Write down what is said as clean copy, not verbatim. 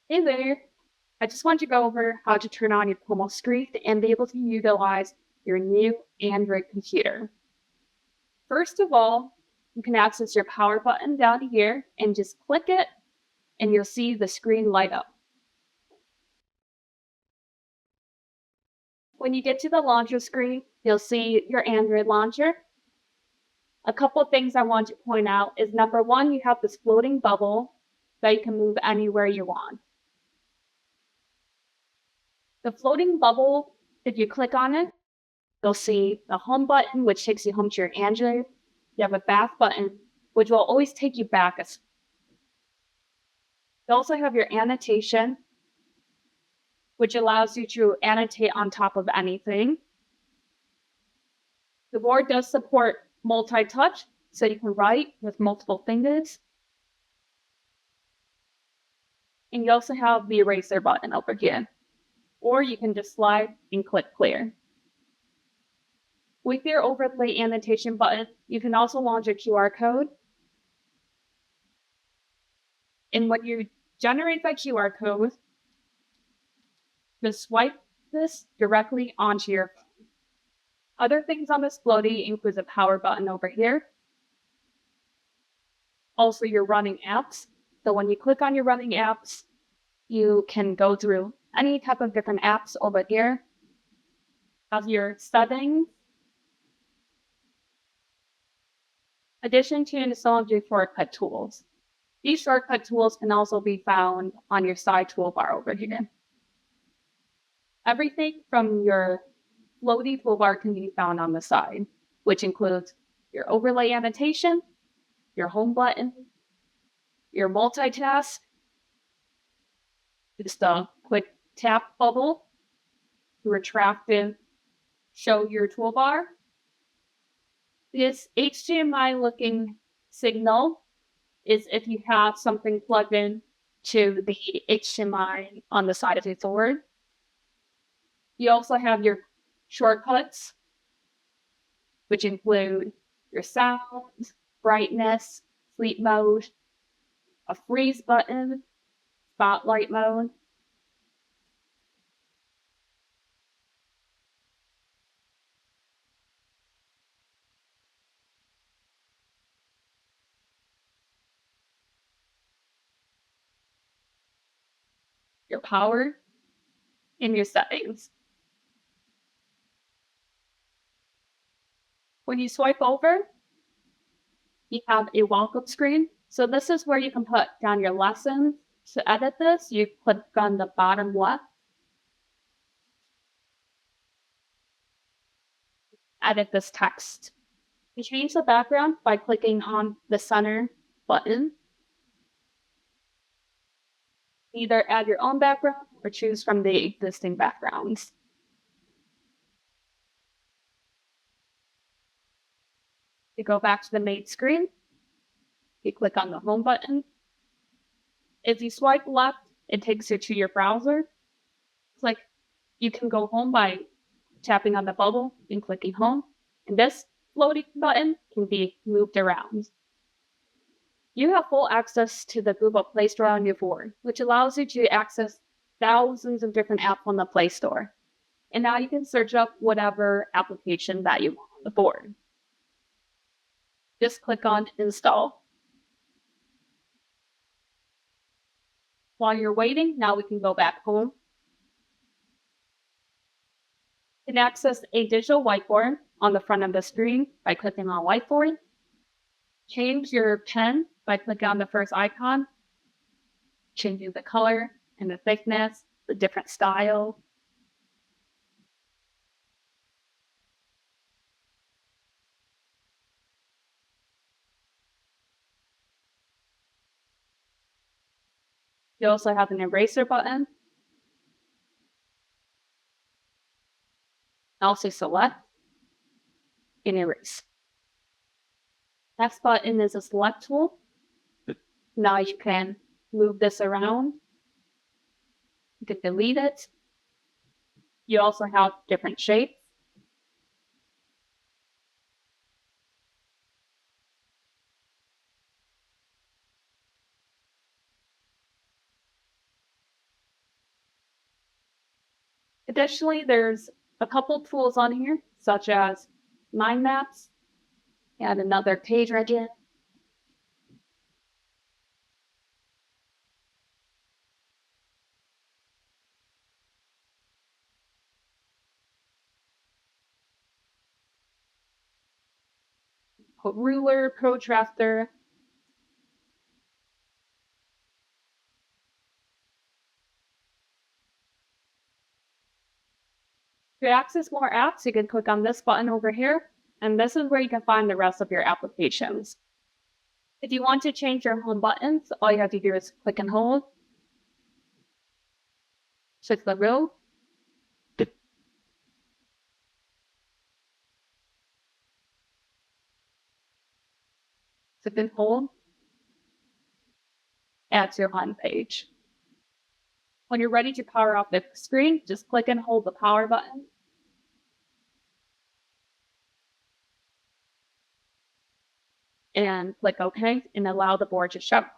Hey there! I just wanted to go over how to turn on your QOMO screen and be able to utilize your new Android computer. First of all, you can access your power button down here and just click it and you'll see the screen light up. When you get to the launcher screen, you'll see your Android launcher. A couple of things I want to point out is number one, you have this floating bubble that you can move anywhere you want. The floating bubble, if you click on it, you'll see the home button, which takes you home to your Android. You have a back button, which will always take you back. You also have your annotation, which allows you to annotate on top of anything. The board does support multi-touch, so you can write with multiple fingers. And you also have the eraser button over here. Or you can just slide and click clear. With your overlay annotation button, you can also launch a QR code. And when you generate that QR code, just swipe this directly onto your phone. Other things on this floaty includes a power button over here. Also your running apps. So when you click on your running apps, you can go through any type of different apps over here. Have your settings. Addition to some of your shortcut tools. These shortcut tools can also be found on your side toolbar over here. Everything from your floaty toolbar can be found on the side, which includes your overlay annotation, your home button, your multitask, just a quick tap bubble to retract and show your toolbar. This HDMI looking signal is if you have something plugged in to the HDMI on the side of your board. You also have your shortcuts, which include your sound, brightness, sleep mode, a freeze button, spotlight mode. Your power, and your settings. When you swipe over, you have a welcome screen. So this is where you can put down your lessons. To edit this, you click on the bottom left. Edit this text. You change the background by clicking on the center button. Either add your own background or choose from the existing backgrounds. You go back to the main screen. You click on the home button. If you swipe left, it takes you to your browser. You can go home by tapping on the bubble and clicking home. And this floating button can be moved around. You have full access to the Google Play Store on your board, which allows you to access thousands of different apps on the Play Store. And now you can search up whatever application that you want on the board. Just click on Install. While you're waiting, now we can go back home. You can access a digital whiteboard on the front of the screen by clicking on Whiteboard. Change your pen by clicking on the first icon, changing the color and the thickness, the different style. You also have an eraser button. Also select and erase. Next button is a select tool. Now you can move this around. You can delete it. You also have different shapes. Additionally, there's a couple tools on here, such as mind maps and another page right here. Ruler, protractor. To access more apps, you can click on this button over here, and this is where you can find the rest of your applications. If you want to change your home buttons, all you have to do is click and hold. Shift the row. Click and hold. Add to your home page. When you're ready to power off the screen, just click and hold the power button. And click OK and allow the board to shut off.